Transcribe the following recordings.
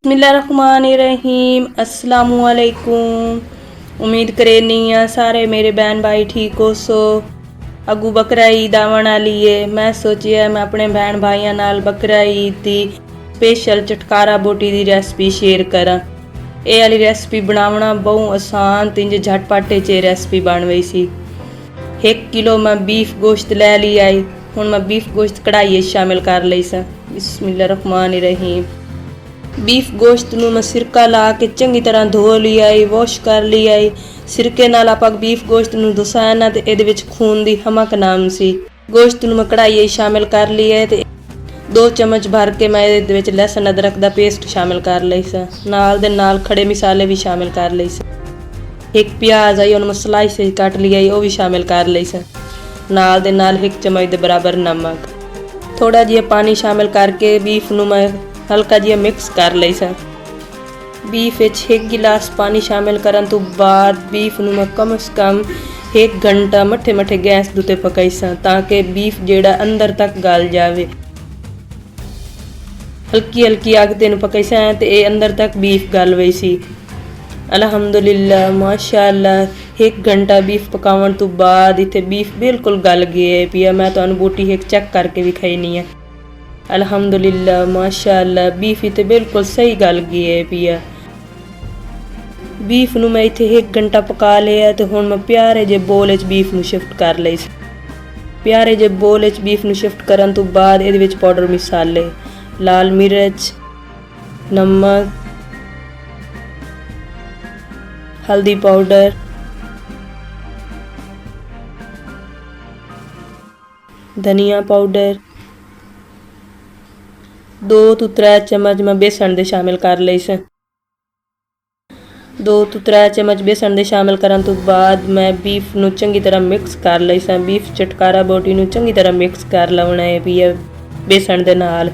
बिस्मिल्लाहिर्रहमानिर्रहीम अस्सलामुअलैकुम। उम्मीद करे नहीं आ सारे मेरे बहन भाई ठीक हो सो। अगू बकरा ईद आवन वाली है। मैं सोचिया मैं अपने बहन भाइयों नाल बकरा ईद की स्पेशल चटकारा बोटी की रेसिपी शेयर करा। ये वाली रेसिपी बनावना बहुत आसान ते झटपट च रेसिपी बन गई सी। 1 किलो मैं बीफ गोश्त लै ली आई। हुण मैं बीफ गोश्त कढ़ाई शामिल कर लई सा। बिस्मिल्लाहिर्रहमानिर्रहीम। बीफ गोश्त नूं मैं सिरका ला के चंगी तरह धो लिया आई, वॉश कर लिया आई। सिरके नाल आपां बीफ गोश्त नूं धुसाना ते इहदे विच खून दी हमक नाम सी। गोश्त नूं मैं कढ़ाई शामिल कर लिया है ते 2 चम्मच भर के मैं इहदे विच लहसुन अदरक दा पेस्ट शामिल कर लई सा। नाल दे नाल खड़े मसाले भी शामिल कर लई सा। एक प्याज आई उन्हें स्लाइस कट लिया आई, वो भी शामिल कर लई सा। नाल दे नाल 1 चम्मच दे बराबर नमक, थोड़ा जिहा पानी शामिल करके बीफ नूं मैं हल्का जिहा मिक्स कर लई सा। बीफ विच 1 गिलास पानी शामिल करन तो बाद बीफ नूं मैं कम से कम 1 घंटा मठे मठे गैस दे उत्ते पकाई सा ताकि बीफ जिहड़ा अंदर तक गल जावे। हल्की हल्की अग ते नूं पकाई सा ते ये अंदर तक बीफ गल गई सी। अल्हम्दुलिल्लाह माशाअल्लाह 1 घंटा बीफ पकावन तो बाद इत्थे बीफ बिल्कुल गल गया पिया। मैं तुहानूं बोटी एक चेक करके विखाईनी है। अल्हम्दुलिल्लाह माशाअल्लाह बीफ इत्थे बिल्कुल सही गल गया पिया। बीफ नूं मैं इत्थे 1 घंटा पका लिया ते हुण मैं प्यारे जे बोल च बीफ नूं शिफ्ट कर लई। प्यारे जे बोल च बीफ नूं शिफ्ट करन तो बाद इहदे विच पाउडर मसाले, लाल मिर्च, नमक, हल्दी पाउडर, धनिया पाउडर, 2 तो 3 चम्मच मैं बेसन दे शामिल कर लई सा। 2 तो 3 चम्मच बेसन दे शामिल करन तो बाद मैं बीफ नूं चंगी तरह मिक्स कर लई सा। बीफ चटकारा बोटी नूं चंगी तरह मिक्स कर लवना है पिया बेसन दे नाल।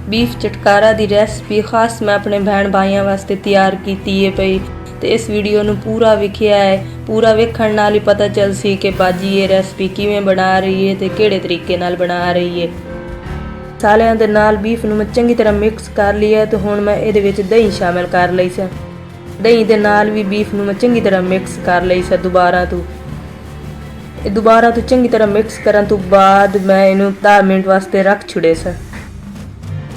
बीफ चटकारा दी रेसिपी खास मैं अपने बहन भाइयों वास्ते तैयार कीती है पई ते इस वीडियो नूं पूरा विखिया है। पूरा वेखण नाल ही पता चल सी कि बाजी ये रेसिपी किवें बना रही है ते किहड़े तरीके नाल बना रही है। मसालियां दे नाल बीफ नूं मैं चंगी तरह मिक्स कर लिया ते हुण मैं इहदे विच दही शामिल कर लई सा। दही दे नाल भी बीफ नूं मैं चंगी तरह मिक्स कर लई सा। दोबारा तो चंगी तरह मिक्स करन तो बाद मैं इहनूं 10 मिनट वास्ते रख छुड़े सा।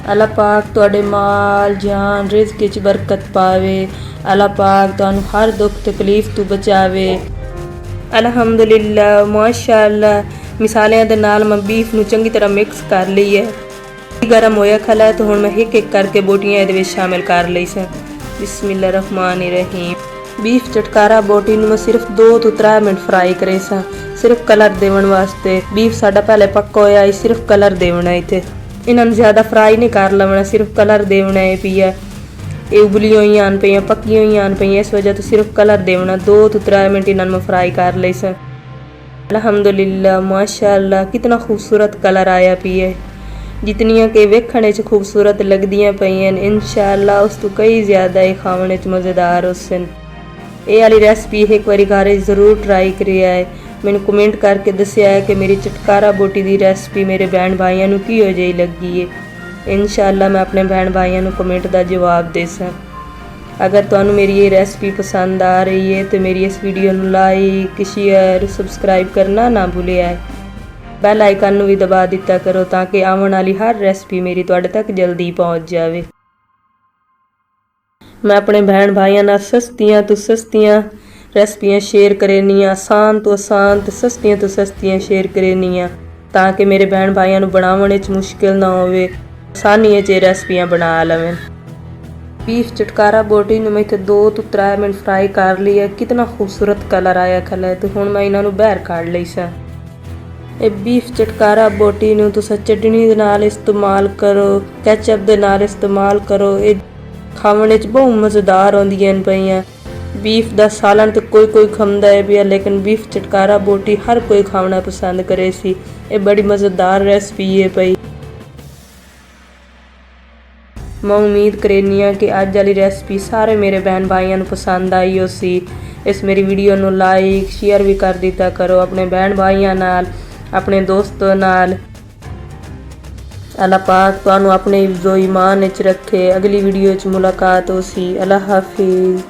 अल्लाह पाक तुहाडे माल जान रिज़्क च बरकत पावे। अल्लाह पाक तुहानूं हर दुख तकलीफ तो बचावे। अल्हम्दुलिल्लाह माशाअल्लाह मसालियां दे नाल मैं बीफ नूं चंगी तरह मिक्स कर ली है। गरम होया खला तो हुण मैं एक एक करके बोटियां इहदे विच शामिल कर लई सा। बिस्मिल्लाहिर्रहमानिर्रहीम। बीफ चटकारा बोटी नूं मैं सिर्फ 2 तो 3 मिनट फ्राई करे सा, सिर्फ कलर देवन वास्ते। बीफ साडा पहले पक्का होया है, सिर्फ कलर देवना इत्थे। इन्हां नूं ज़्यादा फ्राई नहीं कर लवना, सिर्फ कलर देवना है पिया। ये उबली हुई आन पईयां, पक्की हुई आन पईयां, इस वजह तो सिर्फ कलर देवना। 2 तो 3 मिनट इन्हां नूं मैं फ्राई कर लई सा। अल्हम्दुलिल्लाह माशाअल्लाह कितना खूबसूरत कलर आया पिया। जितनियां कि वेखण च खूबसूरत लगदियां पईयां इंशाअल्लाह उस तो कई ज़्यादा ही खावण च मज़ेदार होसन। ये वाली रेसिपी एक बारी घर ज़रूर ट्राई करिया है। मैंने कमेंट करके दसिया है कि मेरी चटकारा बोटी की रेसिपी मेरे बहन भाइयों नूं किहो जी लगी है। इंशाअल्लाह मैं अपने बहन भाइयों नूं कमेंट का जवाब देसां। अगर तुहानूं मेरी ये रेसिपी पसंद आ रही है तो मेरी इस वीडियो नूं लाइक, शेयर, सबसक्राइब करना ना भुलिया है। बैल आइकन नूं भी दबा दिता करो ताकि आवन वाली हर रेसिपी मेरी तुहाडे तक जल्दी पहुँच जाए। मैं अपने बहन भाइयों नाल सस्तियां तो सस्तियां रेसिपियां शेयर करनी, आसान तो आसान तो सस्तियां शेयर करनी ताकि मेरे बहन भाइयों नूं बनावण च मुश्किल ना होवे, आसानी च रेसिपियां बना लवें। बीफ चटकारा बोटी नूं मैं इत्थे 2 तो 3 मिनट फ्राई कर लिया। कितना खूबसूरत कलर आया खला तो हुण मैं इन्हां नूं बाहर कढ लई सा। ये बीफ चटकारा बोटी नूं तुसीं चटनी दे नाल इस्तेमाल करो, कैचअप दे नाल इस्तेमाल करो। ये खावण च बहुत मज़ेदार होंदियां पईयां। बीफ दा सालन तो कोई खांदा है पिया, लेकिन बीफ चटकारा बोटी हर कोई खावना पसंद करे सी। ये बड़ी मज़ेदार रेसिपी है पई। मैं उम्मीद करनी कि अज वाली रेसिपी सारे मेरे बहन भाइयों नूं पसंद आई हो सी। इस मेरी वीडियो नूं लाइक शेयर भी कर दिता करो अपने बहन भाइयों नाल, अपने दोस्तों नाल। ਅੱਲਾਹ ਪਾਕ ਤੁਹਾਨੂੰ ਆਪਣੇ ਹਿਫਜ਼ੋ ਈਮਾਨ ਵਿੱਚ ਰੱਖੇ। ਅਗਲੀ ਵੀਡੀਓ 'ਚ ਮੁਲਾਕਾਤ ਹੋਸੀ। ਅੱਲਾਹ ਹਾਫਿਜ਼।